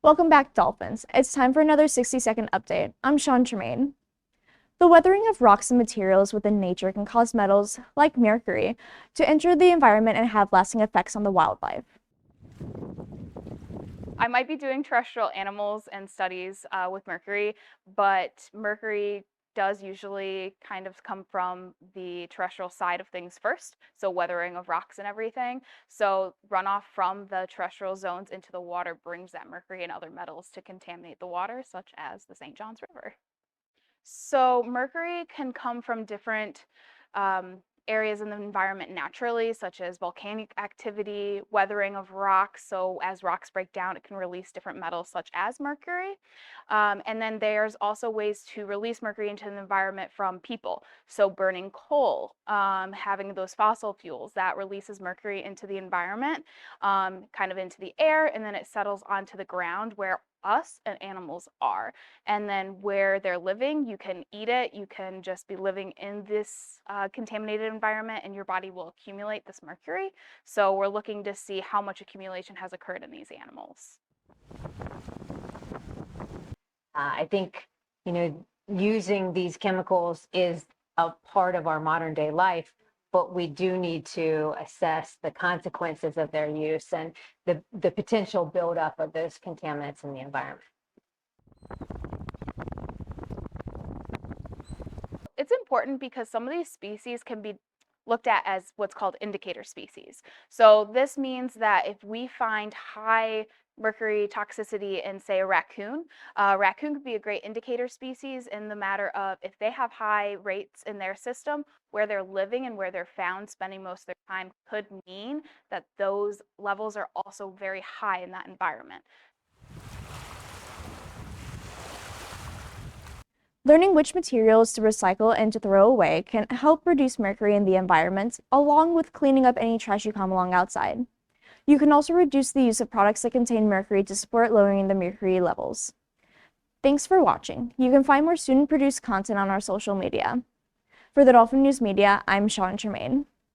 Welcome back, dolphins. It's time for another 60-second update. I'm Sean Tremaine. The weathering of rocks and materials within nature can cause metals, like mercury, to enter the environment and have lasting effects on the wildlife. I might be doing terrestrial animals and studies with mercury, but mercury does usually kind of come from the terrestrial side of things first, so weathering of rocks and everything. So runoff from the terrestrial zones into the water brings that mercury and other metals to contaminate the water, such as the St. Johns River. So mercury can come from different areas in the environment naturally, such as volcanic activity, weathering of rocks. So as rocks break down, it can release different metals such as mercury. And then there's also ways to release mercury into the environment from people. So burning coal, having those fossil fuels, that releases mercury into the environment, kind of into the air, and then it settles onto the ground where us and animals are. And then where they're living, you can eat it, you can just be living in this contaminated environment, and your body will accumulate this mercury. So we're looking to see how much accumulation has occurred in these animals. I think, using these chemicals is a part of our modern day life, but we do need to assess the consequences of their use and the potential buildup of those contaminants in the environment. It's important because some of these species can be looked at as what's called indicator species. So this means that if we find high mercury toxicity in, say, a raccoon could be a great indicator species in the matter of if they have high rates in their system, where they're living and where they're found spending most of their time could mean that those levels are also very high in that environment. Learning which materials to recycle and to throw away can help reduce mercury in the environment, along with cleaning up any trash you come along outside. You can also reduce the use of products that contain mercury to support lowering the mercury levels. Thanks for watching. You can find more student-produced content on our social media. For the Dolphin News Media, I'm Sean Tremaine.